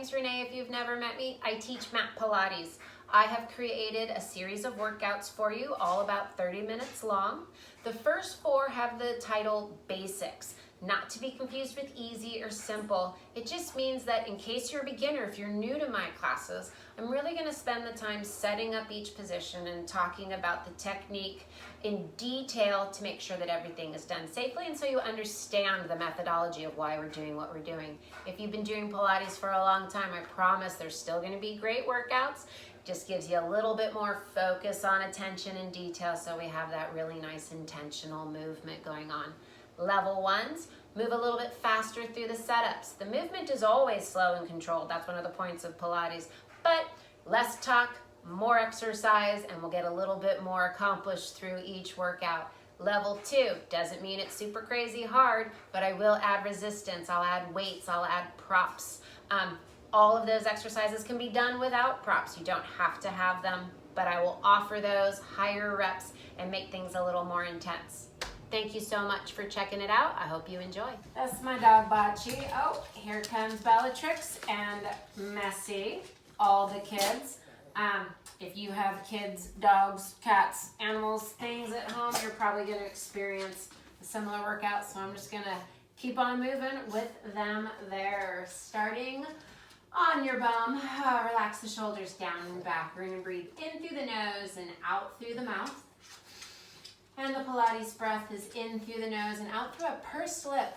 name's Renee. If you've never met me, I teach mat Pilates. I have created a series of workouts for you, all about 30 minutes long. The first 4 have the title Basics, not to be confused with easy or simple. It just means that in case you're a beginner, if you're new to my classes, I'm really going to spend the time setting up each position and talking about the technique in detail to make sure that everything is done safely and so you understand the methodology of why we're doing what we're doing. If you've been doing Pilates for a long time, I promise there's still going to be great workouts. It just gives you a little bit more focus on attention and detail so we have that really nice intentional movement going on. Level 1s, move a little bit faster through the setups. The movement is always slow and controlled. That's one of the points of Pilates. But less talk, more exercise, and we'll get a little bit more accomplished through each workout. Level 2 doesn't mean it's super crazy hard, but I will add resistance. I'll add weights, I'll add props. All of those exercises can be done without props. You don't have to have them, but I will offer those higher reps and make things a little more intense. Thank you so much for checking it out. I hope you enjoy. That's my dog Bachi. Oh, here comes Bellatrix and Messy, all the kids. If you have kids, dogs, cats, animals, things at home, you're probably going to experience a similar workout. So I'm just going to keep on moving with them there. Starting on your bum, relax the shoulders down and back. We're going to breathe in through the nose and out through the mouth. And the Pilates breath is in through the nose and out through a pursed lip,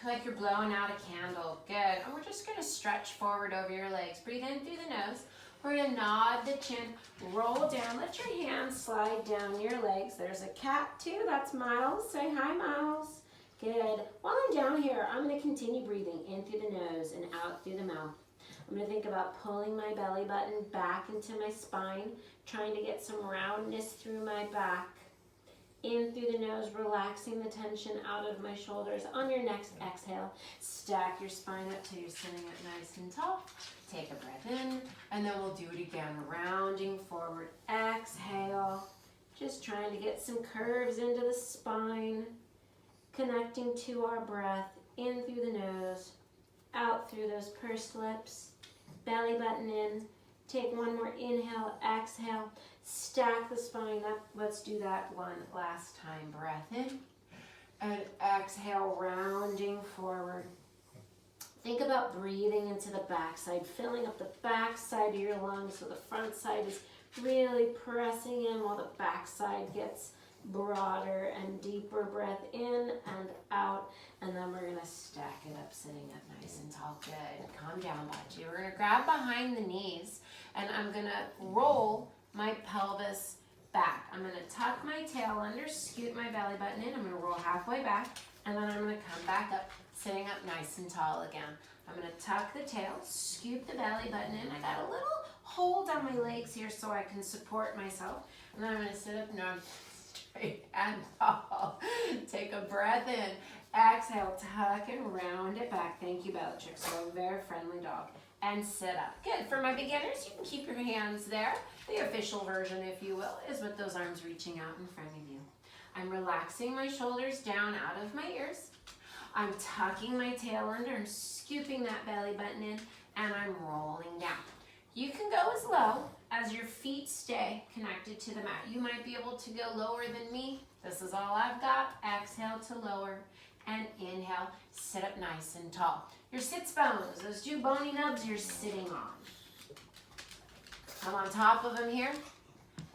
like you're blowing out a candle. Good. And we're just going to stretch forward over your legs. Breathe in through the nose. We're going to nod the chin, roll down. Let your hands slide down your legs. There's a cat too. That's Miles. Say hi, Miles. Good. While I'm down here, I'm going to continue breathing in through the nose and out through the mouth. I'm going to think about pulling my belly button back into my spine, trying to get some roundness through my back. In through the nose, relaxing the tension out of my shoulders. On your next exhale, stack your spine up till you're sitting up nice and tall. Take a breath in, and then we'll do it again, rounding forward. Exhale, just trying to get some curves into the spine, connecting to our breath, in through the nose, out through those pursed lips, belly button in. Take one more inhale, exhale, stack the spine up. Let's do that one last time. Breath in and exhale, rounding forward. Think about breathing into the backside, filling up the backside of your lungs so the front side is really pressing in while the backside gets broader and deeper. Breath in and out, and then we're going to stack it up, sitting up nice and tall. Good. Calm down, Bachi. We're going to grab behind the knees, and I'm going to roll my pelvis back. I'm going to tuck my tail under, scoot my belly button in. I'm going to roll halfway back, and then I'm going to come back up, sitting up nice and tall again. I'm going to tuck the tail, scoop the belly button in. I got a little hold on my legs here so I can support myself, and then I'm going to sit up nice straight and tall. Take a breath in. Exhale, tuck and round it back. Thank you, Bellatrix. So a very friendly dog. And sit up. Good. For my beginners, you can keep your hands there. The official version, if you will, is with those arms reaching out in front of you. I'm relaxing my shoulders down out of my ears. I'm tucking my tail under and scooping that belly button in, and I'm rolling down. You can go as low as your feet stay connected to the mat. You might be able to go lower than me. This is all I've got. Exhale to lower and inhale. Sit up nice and tall. Your sits bones, those 2 bony nubs you're sitting on. I'm on top of them here,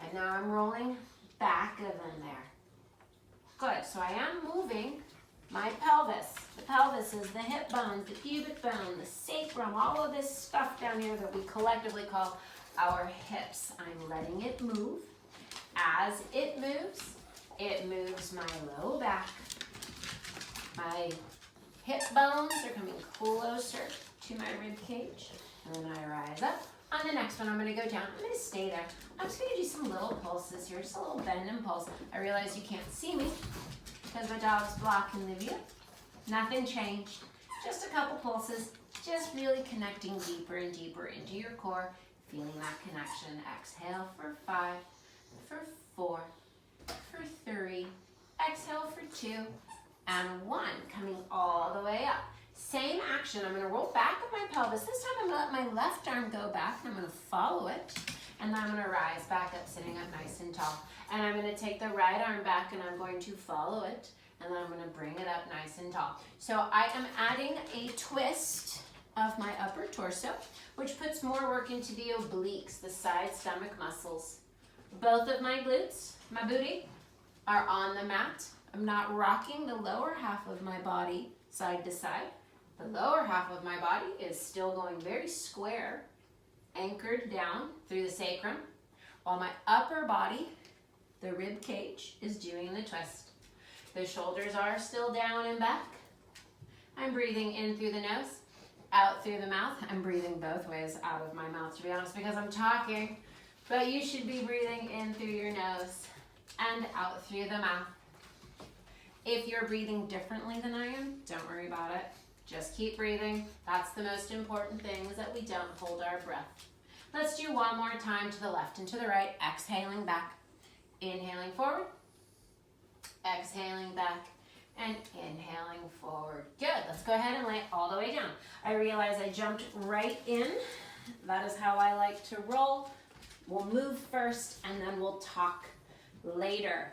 and now I'm rolling back of them there. Good. So I am moving my pelvis. The pelvis is the hip bones, the pubic bone, the sacrum, all of this stuff down here that we collectively call our hips. I'm letting it move. As it moves my low back. My hip bones are coming closer to my rib cage. And then I rise up. On the next one, I'm going to go down. I'm going to stay there. I'm just going to do some little pulses here, just a little bend and pulse. I realize you can't see me because my dog's blocking the view. Nothing changed. Just a couple pulses, just really connecting deeper and deeper into your core, feeling that connection. Exhale for 5, for 4, for 3. Exhale for 2, and 1. Coming all the way up. Same action. I'm going to roll back with my pelvis. This time I'm going to let my left arm go back and I'm going to follow it. And then I'm going to rise back up, sitting up nice and tall. And I'm going to take the right arm back and I'm going to follow it. And then I'm going to bring it up nice and tall. So I am adding a twist of my upper torso, which puts more work into the obliques, the side stomach muscles. Both of my glutes, my booty, are on the mat. I'm not rocking the lower half of my body side to side. The lower half of my body is still going very square, anchored down through the sacrum, while my upper body, the rib cage, is doing the twist. The shoulders are still down and back. I'm breathing in through the nose, out through the mouth. I'm breathing both ways out of my mouth, to be honest, because I'm talking, but you should be breathing in through your nose and out through the mouth. If you're breathing differently than I am, don't worry about it. Just keep breathing. That's the most important thing, is that we don't hold our breath. Let's do one more time to the left and to the right. Exhaling back, inhaling forward, exhaling back, and inhaling forward. Good. Let's go ahead and lay it all the way down. I realize I jumped right in. That is how I like to roll. We'll move first and then we'll talk later.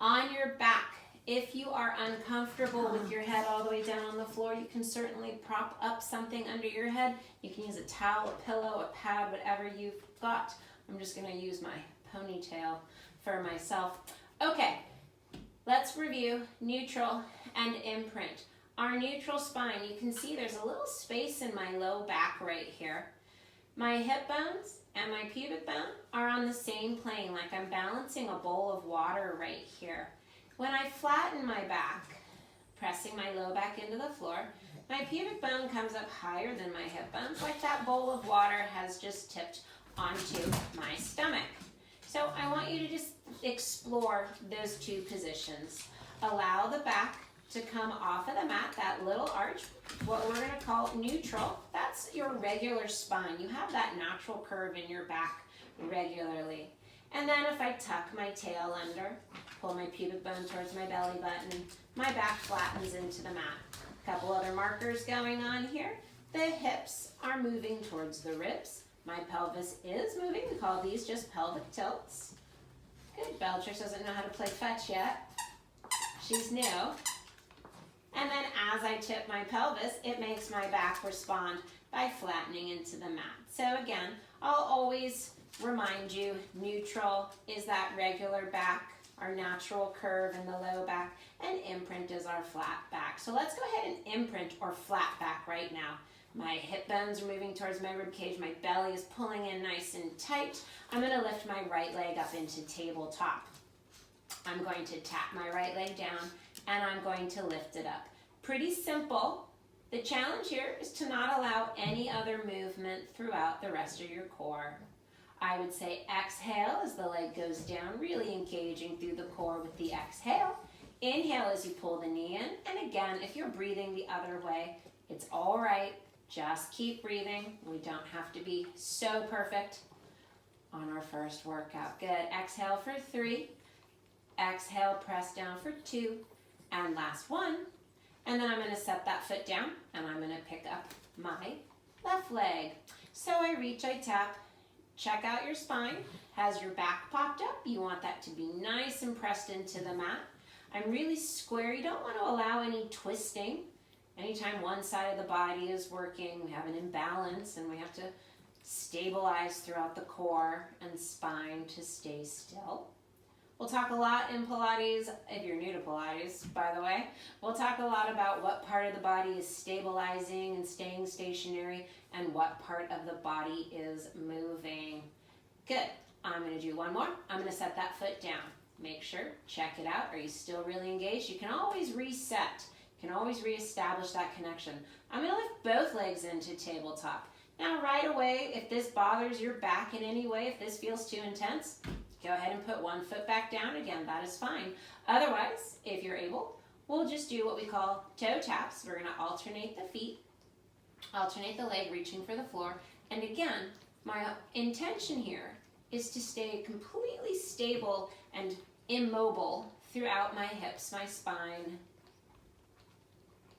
On your back, if you are uncomfortable with your head all the way down on the floor, you can certainly prop up something under your head. You can use a towel, a pillow, a pad, whatever you've got. I'm just going to use my ponytail for myself. Okay, let's review neutral and imprint. Our neutral spine, you can see there's a little space in my low back right here. My hip bones and my pubic bone are on the same plane, like I'm balancing a bowl of water right here. When I flatten my back, pressing my low back into the floor, my pubic bone comes up higher than my hip bones, like that bowl of water has just tipped onto my stomach. So I want you to just explore those two positions. Allow the back to come off of the mat, that little arch, what we're going to call neutral. That's your regular spine. You have that natural curve in your back regularly. And then if I tuck my tail under, pull my pubic bone towards my belly button, my back flattens into the mat. A couple other markers going on here. The hips are moving towards the ribs. My pelvis is moving. We call these just pelvic tilts. Good. Bellatrix doesn't know how to play fetch yet. She's new. And then as I tip my pelvis, it makes my back respond by flattening into the mat. So again, I'll always remind you, neutral is that regular back, our natural curve in the low back, and imprint is our flat back. So let's go ahead and imprint or flat back right now. My hip bones are moving towards my rib cage. My belly is pulling in nice and tight. I'm going to lift my right leg up into tabletop. I'm going to tap my right leg down and I'm going to lift it up. Pretty simple. The challenge here is to not allow any other movement throughout the rest of your core. I would say exhale as the leg goes down, really engaging through the core with the exhale. Inhale as you pull the knee in. And again, if you're breathing the other way, it's all right. Just keep breathing. We don't have to be so perfect on our first workout. Good. Exhale for 3. Exhale, press down for 2. And last 1. And then I'm going to set that foot down and I'm going to pick up my left leg. So I reach, I tap. Check out your spine. Has your back popped up? You want that to be nice and pressed into the mat. I'm really square. You don't want to allow any twisting. Anytime one side of the body is working, we have an imbalance and we have to stabilize throughout the core and spine to stay still. We'll talk a lot in Pilates, if you're new to Pilates, by the way, we'll talk a lot about what part of the body is stabilizing and staying stationary and what part of the body is moving. Good. I'm going to do one more. I'm going to set that foot down. Make sure, check it out. Are you still really engaged? You can always reset. You can always reestablish that connection. I'm going to lift both legs into tabletop. Now right away, if this bothers your back in any way, if this feels too intense, go ahead and put one foot back down again. That is fine. Otherwise, if you're able, we'll just do what we call toe taps. We're going to alternate the feet, alternate the leg reaching for the floor. And again, my intention here is to stay completely stable and immobile throughout my hips, my spine.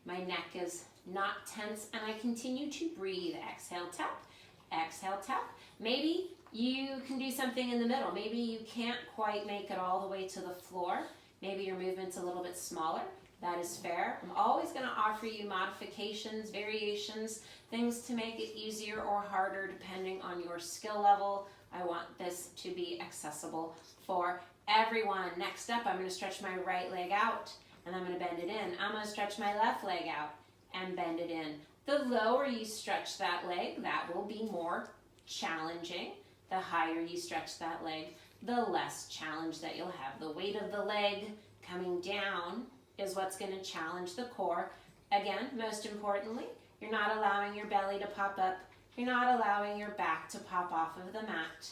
My neck is not tense, and I continue to breathe. Exhale, tap, exhale, tap. Maybe you can do something in the middle. Maybe you can't quite make it all the way to the floor. Maybe your movement's a little bit smaller. That is fair. I'm always going to offer you modifications, variations, things to make it easier or harder depending on your skill level. I want this to be accessible for everyone. Next up, I'm going to stretch my right leg out and I'm going to bend it in. I'm going to stretch my left leg out and bend it in. The lower you stretch that leg, that will be more challenging. The higher you stretch that leg, the less challenge that you'll have. The weight of the leg coming down is what's going to challenge the core. Again, most importantly, you're not allowing your belly to pop up. You're not allowing your back to pop off of the mat.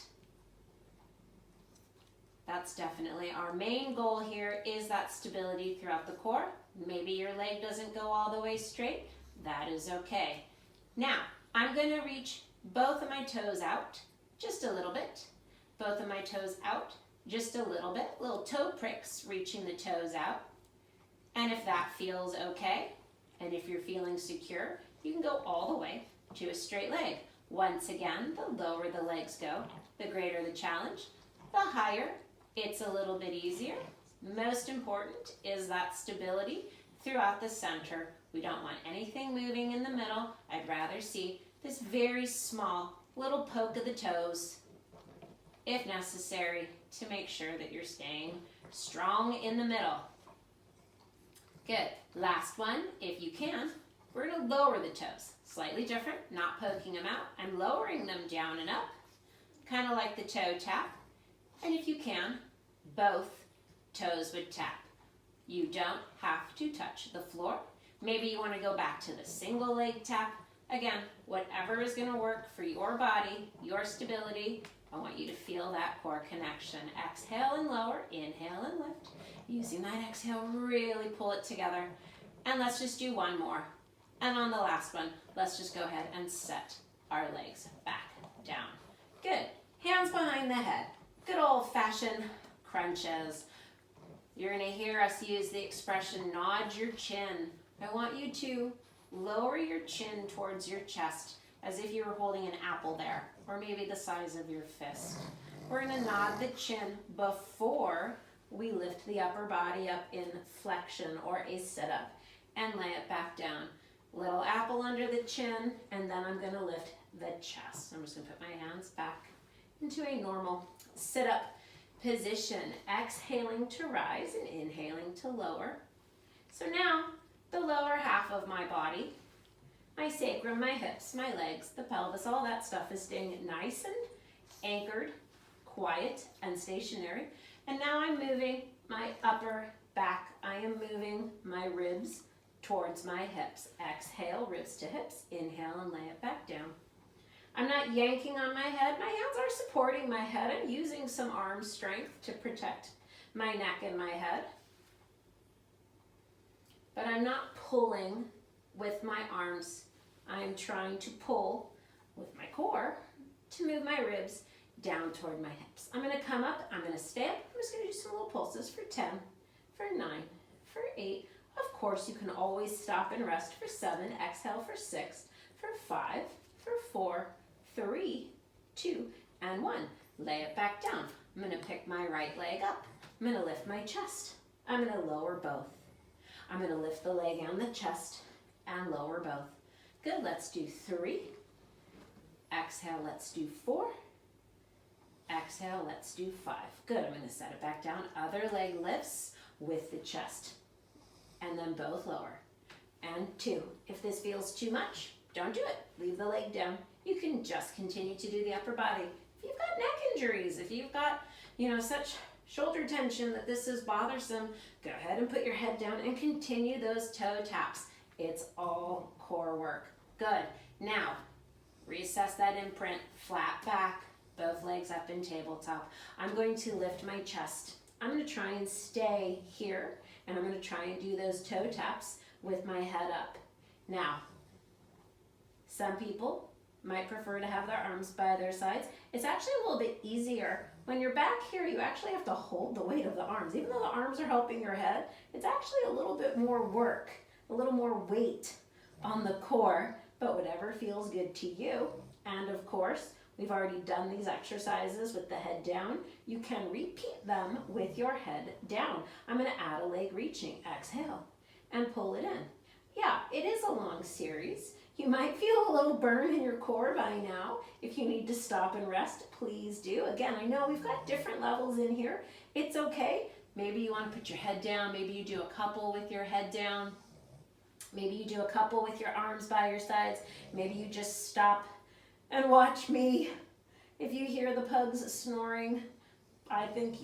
That's definitely our main goal here, is that stability throughout the core. Maybe your leg doesn't go all the way straight. That is okay. Now, I'm going to reach both of my toes out just a little bit. Both of my toes out just a little bit. Little toe pricks reaching the toes out. And if that feels okay, and if you're feeling secure, you can go all the way to a straight leg. Once again, the lower the legs go, the greater the challenge. The higher, it's a little bit easier. Most important is that stability throughout the center. We don't want anything moving in the middle. I'd rather see this very small little poke of the toes, if necessary, to make sure that you're staying strong in the middle. Good. Last one, if you can, we're going to lower the toes. Slightly different, not poking them out. I'm lowering them down and up, kind of like the toe tap. And if you can, both toes would tap. You don't have to touch the floor. Maybe you want to go back to the single leg tap. Again, whatever is going to work for your body, your stability. I want you to feel that core connection. Exhale and lower, inhale and lift. Using that exhale, really pull it together. And let's just do one more. And on the last one, let's just go ahead and set our legs back down. Good. Hands behind the head. Good old-fashioned crunches. You're going to hear us use the expression, nod your chin. I want you to lower your chin towards your chest as if you were holding an apple there, or maybe the size of your fist. We're going to nod the chin before we lift the upper body up in flexion or a sit-up and lay it back down. Little apple under the chin, and then I'm going to lift the chest. I'm just going to put my hands back into a normal sit-up position. Exhaling to rise and inhaling to lower. So now, the lower half of my body, my sacrum, my hips, my legs, the pelvis, all that stuff is staying nice and anchored, quiet, and stationary. And now I'm moving my upper back. I am moving my ribs towards my hips. Exhale, ribs to hips. Inhale and lay it back down. I'm not yanking on my head. My hands are supporting my head. I'm using some arm strength to protect my neck and my head. But I'm not pulling with my arms. I'm trying to pull with my core to move my ribs down toward my hips. I'm going to come up. I'm going to stay up. I'm just going to do some little pulses for 10, for 9, for 8. Of course, you can always stop and rest for 7. Exhale for 6, for 5, for 4, 3, 2, and 1. Lay it back down. I'm going to pick my right leg up. I'm going to lift my chest. I'm going to lower both. I'm going to lift the leg and the chest and lower both. Good. Let's do 3. Exhale. Let's do 4. Exhale. Let's do 5. Good. I'm going to set it back down. Other leg lifts with the chest. And then both lower. And 2. If this feels too much, don't do it. Leave the leg down. You can just continue to do the upper body. If you've got neck injuries, if you've got, such shoulder tension that this is bothersome, go ahead and put your head down and continue those toe taps. It's all core work. Good. Now, recess that imprint, flat back, both legs up in tabletop. I'm going to lift my chest. I'm going to try and stay here, and I'm going to try and do those toe taps with my head up. Now, some people might prefer to have their arms by their sides. It's actually a little bit easier. When you're back here, you actually have to hold the weight of the arms. Even though the arms are helping your head, it's actually a little bit more work, a little more weight on the core, but whatever feels good to you. And of course, we've already done these exercises with the head down. You can repeat them with your head down. I'm going to add a leg reaching. Exhale and pull it in. Yeah, it is a long series. You might feel a little burn in your core by now. If you need to stop and rest, please do. Again, I know we've got different levels in here. It's okay. Maybe you want to put your head down. Maybe you do a couple with your head down. Maybe you do a couple with your arms by your sides. Maybe you just stop and watch me. If you hear the pugs snoring, I think,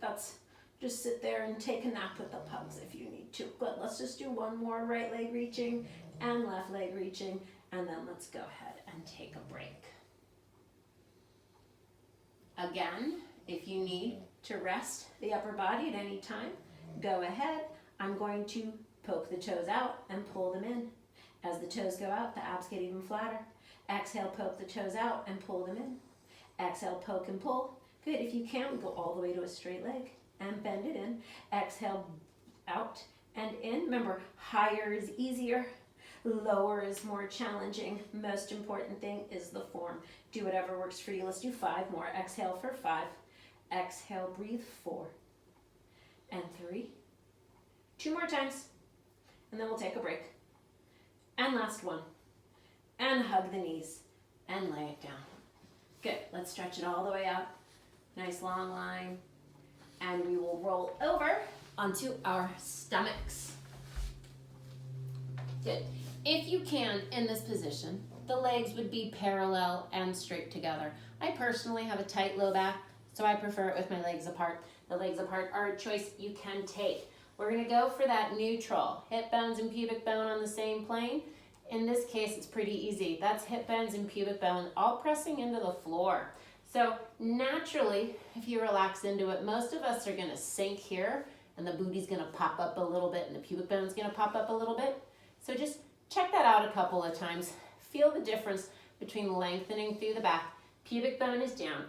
that's just sit there and take a nap with the pugs if you need to. Good, let's just do one more right leg reaching and left leg reaching, and then let's go ahead and take a break. Again, if you need to rest the upper body at any time, go ahead. I'm going to poke the toes out and pull them in. As the toes go out, the abs get even flatter. Exhale, poke the toes out and pull them in. Exhale, poke and pull. Good, if you can, go all the way to a straight leg and bend it in. Exhale, out and in. Remember, higher is easier, lower is more challenging. Most important thing is the form. Do whatever works for you. Let's do 5 more. Exhale for 5. Exhale, breathe 4 and 3. 2 more times, and then we'll take a break. And last one. And hug the knees and lay it down. Good, let's stretch it all the way out. Nice long line. And we will roll over onto our stomachs. Good. If you can, in this position, the legs would be parallel and straight together. I personally have a tight low back, so I prefer it with my legs apart. The legs apart are a choice you can take. We're gonna go for that neutral. Hip bones and pubic bone on the same plane. In this case, it's pretty easy. That's hip bones and pubic bone all pressing into the floor. So naturally, if you relax into it, most of us are gonna sink here, and the booty's gonna pop up a little bit, and the pubic bone's gonna pop up a little bit. So just check that out a couple of times. Feel the difference between lengthening through the back. Pubic bone is down.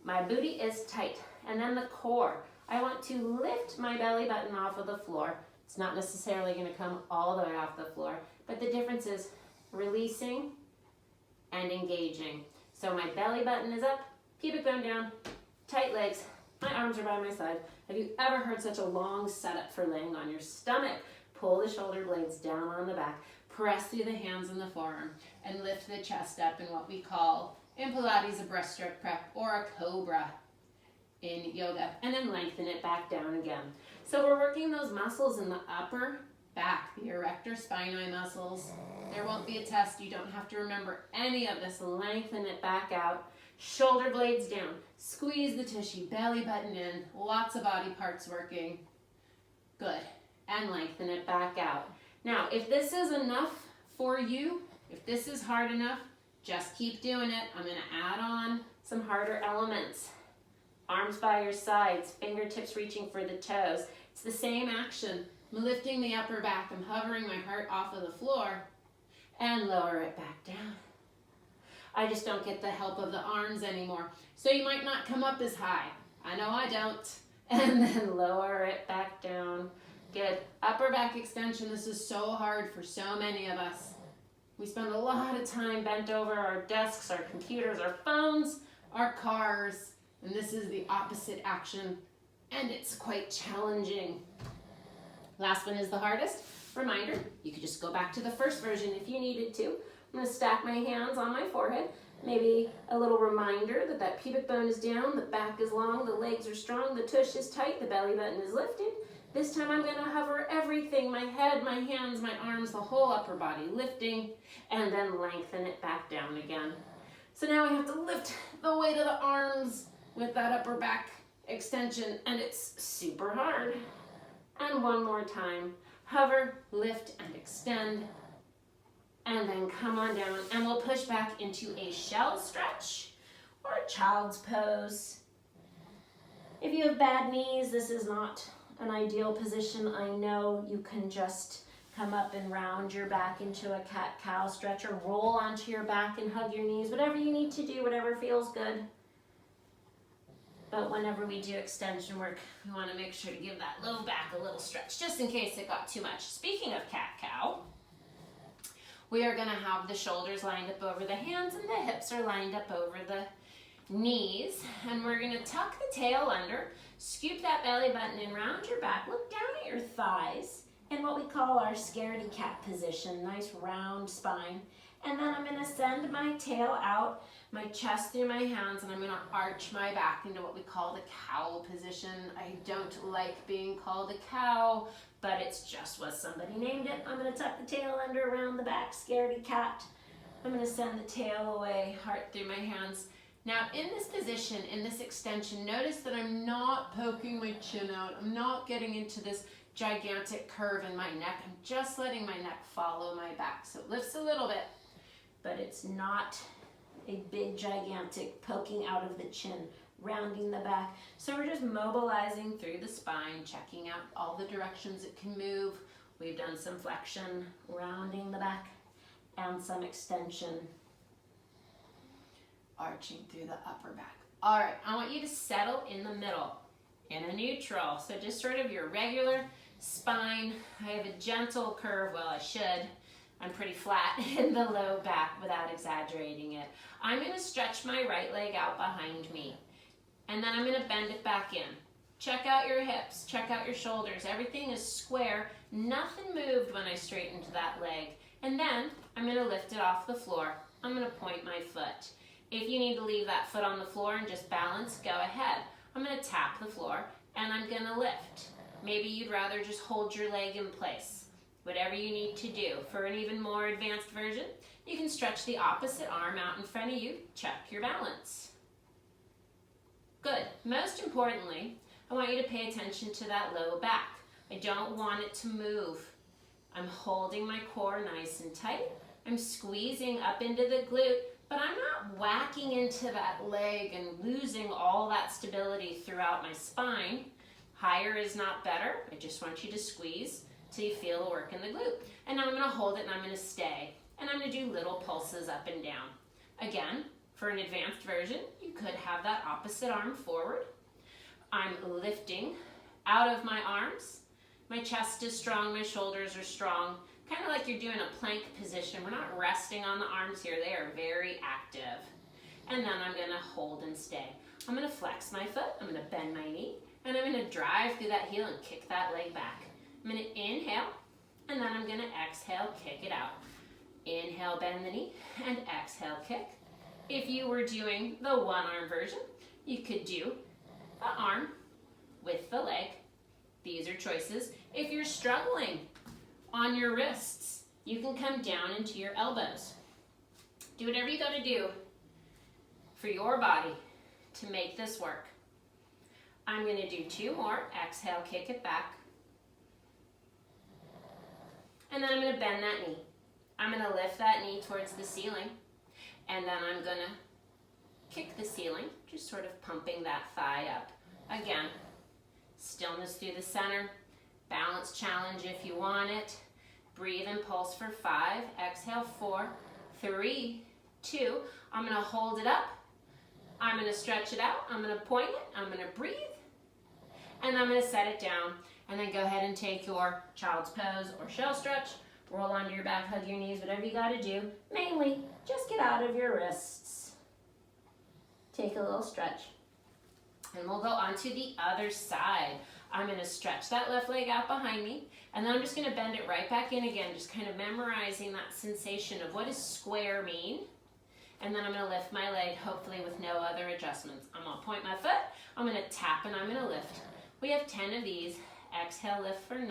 My booty is tight. And then the core. I want to lift my belly button off of the floor. It's not necessarily gonna come all the way off the floor, but the difference is releasing and engaging. So my belly button is up, pubic bone down, tight legs, my arms are by my side. Have you ever heard such a long setup for laying on your stomach? Pull the shoulder blades down on the back, press through the hands and the forearm, and lift the chest up in what we call, in Pilates, a breaststroke prep or a cobra in yoga, and then lengthen it back down again. So we're working those muscles in the upper back, the erector spinae muscles. There won't be a test. You don't have to remember any of this. Lengthen it back out. Shoulder blades down. Squeeze the tushy, belly button in. Lots of body parts working. Good. And lengthen it back out. Now, if this is enough for you, if this is hard enough, just keep doing it. I'm going to add on some harder elements. Arms by your sides, fingertips reaching for the toes. It's the same action. I'm lifting the upper back. I'm hovering my heart off of the floor and lower it back down. I just don't get the help of the arms anymore. So you might not come up as high. I know I don't. And then lower it back down. Good. Upper back extension. This is so hard for so many of us. We spend a lot of time bent over our desks, our computers, our phones, our cars, and this is the opposite action, and it's quite challenging. Last one is the hardest. Reminder, you could just go back to the first version if you needed to. I'm going to stack my hands on my forehead. Maybe a little reminder that that pubic bone is down, the back is long, the legs are strong, the tush is tight, the belly button is lifted. This time I'm going to hover everything, my head, my hands, my arms, the whole upper body, lifting, and then lengthen it back down again. So now we have to lift the weight of the arms with that upper back extension, and it's super hard. And one more time. Hover, lift, and extend. And then come on down, and we'll push back into a shell stretch or a child's pose. If you have bad knees, this is not an ideal position. I know you can just come up and round your back into a cat-cow stretch or roll onto your back and hug your knees, whatever you need to do, whatever feels good. But whenever we do extension work, we want to make sure to give that low back a little stretch, just in case it got too much. Speaking of cat-cow, We are gonna have the shoulders lined up over the hands and the hips are lined up over the knees. And we're gonna tuck the tail under, scoop that belly button in, round your back, look down at your thighs in what we call our scaredy cat position, nice round spine. And then I'm gonna send my tail out, my chest through my hands, and I'm gonna arch my back into what we call the cow position. I don't like being called a cow, but it's just what somebody named it. I'm gonna tuck the tail under, around the back, scaredy cat. I'm gonna send the tail away, heart through my hands. Now in this position, in this extension, notice that I'm not poking my chin out. I'm not getting into this gigantic curve in my neck. I'm just letting my neck follow my back. So it lifts a little bit, but it's not a big, gigantic poking out of the chin, rounding the back. So we're just mobilizing through the spine, checking out all the directions it can move. We've done some flexion, rounding the back, and some extension, arching through the upper back. All right, I want you to settle in the middle, in a neutral. So just sort of your regular spine. I have a gentle curve, well I should. I'm pretty flat in the low back without exaggerating it. I'm gonna stretch my right leg out behind me, and then I'm gonna bend it back in. Check out your hips, check out your shoulders. Everything is square. Nothing moved when I straightened that leg. And then I'm gonna lift it off the floor. I'm gonna point my foot. If you need to leave that foot on the floor and just balance, go ahead. I'm gonna tap the floor and I'm gonna lift. Maybe you'd rather just hold your leg in place. Whatever you need to do. For an even more advanced version, you can stretch the opposite arm out in front of you. Check your balance. Good. Most importantly, I want you to pay attention to that low back. I don't want it to move. I'm holding my core nice and tight. I'm squeezing up into the glute, but I'm not whacking into that leg and losing all that stability throughout my spine. Higher is not better. I just want you to squeeze till you feel a work in the glute. And now I'm gonna hold it and I'm gonna stay. And I'm gonna do little pulses up and down. Again, for an advanced version, you could have that opposite arm forward. I'm lifting out of my arms. My chest is strong, my shoulders are strong. Kind of like you're doing a plank position. We're not resting on the arms here. They are very active. And then I'm gonna hold and stay. I'm gonna flex my foot, I'm gonna bend my knee, and I'm gonna drive through that heel and kick that leg back. I'm gonna inhale, and then I'm gonna exhale, kick it out. Inhale, bend the knee, and exhale, kick. If you were doing the one arm version, you could do the arm with the leg. These are choices. If you're struggling on your wrists, you can come down into your elbows. Do whatever you gotta do for your body to make this work. I'm gonna do 2 more. Exhale, kick it back. And then I'm gonna bend that knee. I'm gonna lift that knee towards the ceiling. And then I'm gonna kick the ceiling, just sort of pumping that thigh up. Again, stillness through the center. Balance challenge if you want it. Breathe and pulse for 5. Exhale, 4, 3, 2. I'm gonna hold it up. I'm gonna stretch it out. I'm gonna point it. I'm gonna breathe. And I'm gonna set it down. And then go ahead and take your child's pose or shell stretch. Roll onto your back, hug your knees, whatever you gotta do. Mainly, just get out of your wrists. Take a little stretch. And we'll go onto the other side. I'm gonna stretch that left leg out behind me, and then I'm just gonna bend it right back in again, just kind of memorizing that sensation of what does square mean. And then I'm gonna lift my leg, hopefully with no other adjustments. I'm gonna point my foot, I'm gonna tap, and I'm gonna lift. We have 10 of these. Exhale, lift for 9.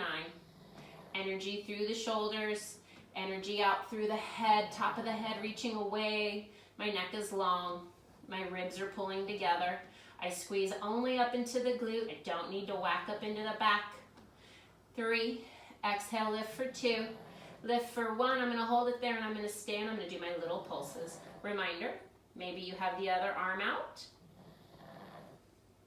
Energy through the shoulders, energy out through the head, top of the head reaching away. My neck is long, my ribs are pulling together. I squeeze only up into the glute. I don't need to whack up into the back. 3, exhale, lift for 2. Lift for 1, I'm gonna hold it there and I'm gonna stay and I'm gonna do my little pulses. Reminder, maybe you have the other arm out.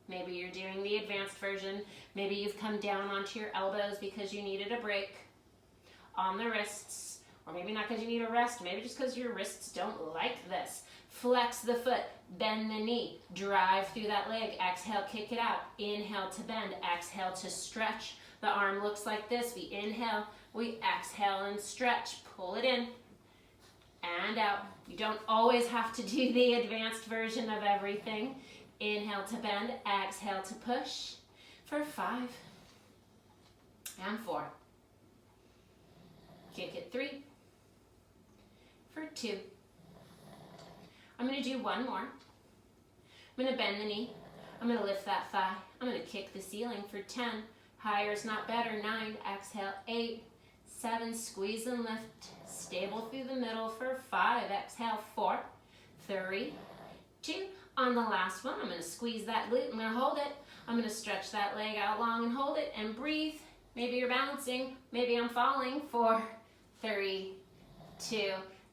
Maybe you're doing the advanced version. Maybe you've come down onto your elbows because you needed a break on the wrists. Or maybe not because you need a rest, maybe just because your wrists don't like this. Flex the foot, bend the knee, drive through that leg. Exhale, kick it out. Inhale to bend, exhale to stretch. The arm looks like this. We inhale, we exhale and stretch. Pull it in, and out. You don't always have to do the advanced version of everything. Inhale to bend, exhale to push for 5 and 4. Kick it 3 for 2. I'm going to do one more. I'm going to bend the knee. I'm going to lift that thigh. I'm going to kick the ceiling for 10. Higher is not better. 9. Exhale. 8. 7. Squeeze and lift. Stable through the middle for 5. Exhale. 4. 3. 2. On the last one, I'm going to squeeze that glute. I'm going to hold it. I'm going to stretch that leg out long and hold it and breathe. Maybe you're balancing. Maybe I'm falling. 4, 3, 2,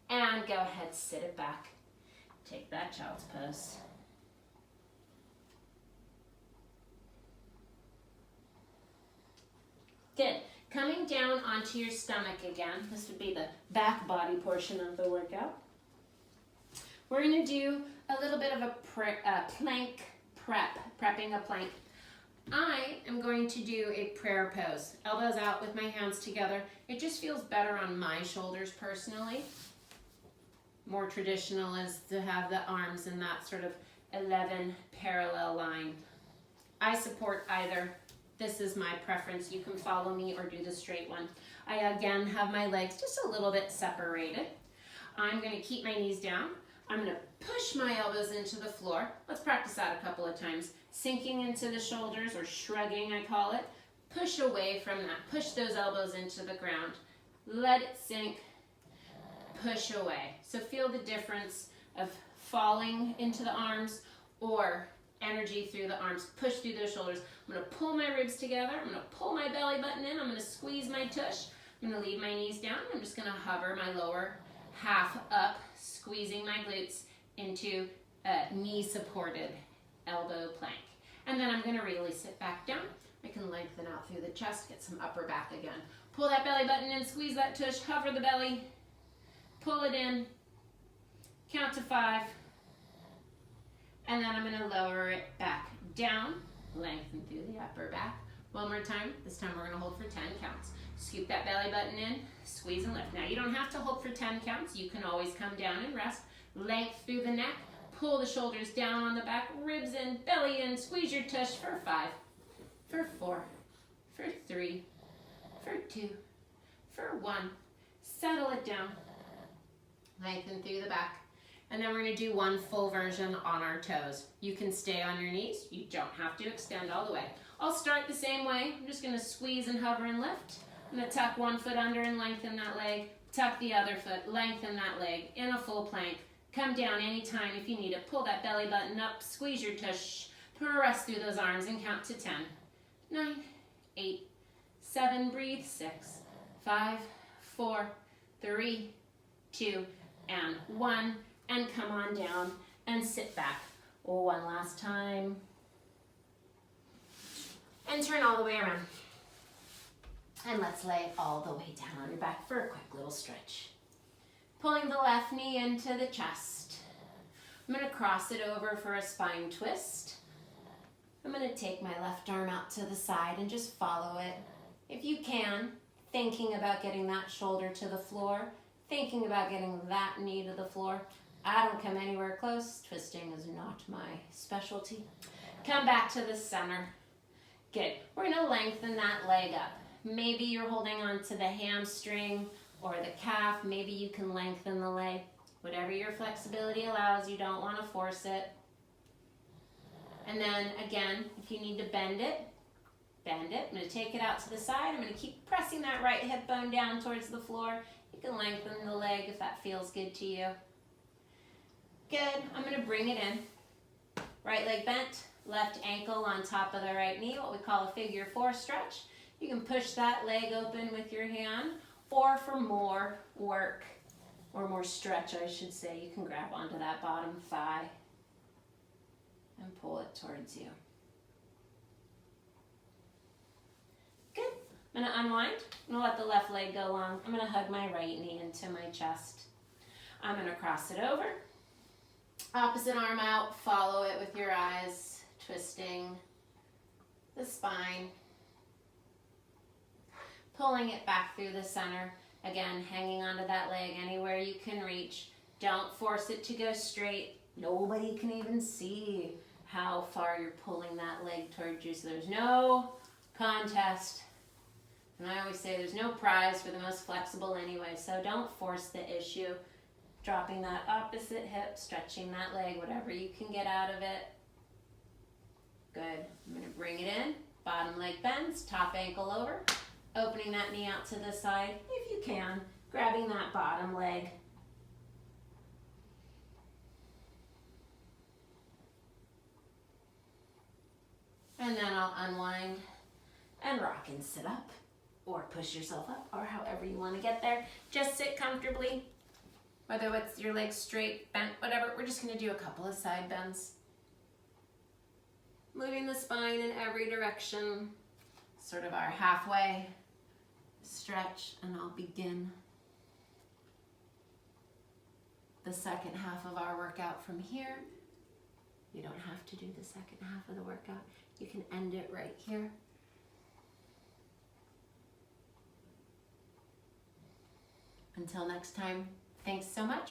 and go ahead. Sit it back. Take that child's pose. Good. Coming down onto your stomach again. This would be the back body portion of the workout. We're going to do a little bit of a plank prep, prepping a plank. I am going to do a prayer pose. Elbows out with my hands together. It just feels better on my shoulders personally. More traditional is to have the arms in that sort of 11 parallel line. I support either. This is my preference. You can follow me or do the straight one. I again have my legs just a little bit separated. I'm going to keep my knees down. I'm going to push my elbows into the floor. Let's practice that a couple of times. Sinking into the shoulders, or shrugging I call it. Push away from that. Push those elbows into the ground. Let it sink. Push away. So feel the difference of falling into the arms or energy through the arms. Push through those shoulders. I'm going to pull my ribs together. I'm going to pull my belly button in. I'm going to squeeze my tush. I'm going to leave my knees down. I'm just going to hover my lower half up, squeezing my glutes into a knee supported elbow plank. And then I'm going to release it back down. I can lengthen out through the chest, get some upper back again. Pull that belly button in, squeeze that tush, hover the belly, pull it in, count to 5, and then I'm going to lower it back down, lengthen through the upper back. One more time. This time we're going to hold for 10 counts. Scoop that belly button in, squeeze and lift. Now you don't have to hold for 10 counts. You can always come down and rest. Length through the neck. Pull the shoulders down on the back, ribs in, belly in, squeeze your tush for 5, for 4, for 3, for 2, for 1. Settle it down. Lengthen through the back. And then we're going to do one full version on our toes. You can stay on your knees. You don't have to extend all the way. I'll start the same way. I'm just going to squeeze and hover and lift. I'm going to tuck one foot under and lengthen that leg. Tuck the other foot, lengthen that leg in a full plank. Come down anytime if you need it. Pull that belly button up, squeeze your tush, press through those arms and count to 10. 9, 8, 7, breathe, 6, 5, 4, 3, 2, and 1. And come on down and sit back. One last time. And turn all the way around. And let's lay all the way down on your back for a quick little stretch. Pulling the left knee into the chest. I'm going to cross it over for a spine twist. I'm going to take my left arm out to the side and just follow it. If you can, thinking about getting that shoulder to the floor, thinking about getting that knee to the floor. I don't come anywhere close. Twisting is not my specialty. Come back to the center. Good. We're going to lengthen that leg up. Maybe you're holding on to the hamstring or the calf. Maybe you can lengthen the leg. Whatever your flexibility allows, you don't want to force it. And then again, if you need to bend it, bend it. I'm going to take it out to the side. I'm going to keep pressing that right hip bone down towards the floor. You can lengthen the leg if that feels good to you. Good. I'm going to bring it in. Right leg bent, left ankle on top of the right knee, what we call a figure 4 stretch. You can push that leg open with your hand, or for more work, or more stretch, I should say, you can grab onto that bottom thigh and pull it towards you. Good. I'm going to unwind. I'm going to let the left leg go long. I'm going to hug my right knee into my chest. I'm going to cross it over. Opposite arm out, follow it with your eyes, twisting the spine, pulling it back through the center. Again, hanging onto that leg anywhere you can reach. Don't force it to go straight. Nobody can even see how far you're pulling that leg towards you, so there's no contest. And I always say there's no prize for the most flexible anyway, so don't force the issue. Dropping that opposite hip, stretching that leg, whatever you can get out of it. Good. I'm going to bring it in. Bottom leg bends, top ankle over. Opening that knee out to the side, if you can. Grabbing that bottom leg. And then I'll unwind and rock and sit up. Or push yourself up, or however you want to get there. Just sit comfortably. Whether it's your legs straight, bent, whatever. We're just going to do a couple of side bends. Moving the spine in every direction. Sort of our halfway stretch, and I'll begin the second half of our workout from here. You don't have to do the second half of the workout. You can end it right here. Until next time, thanks so much.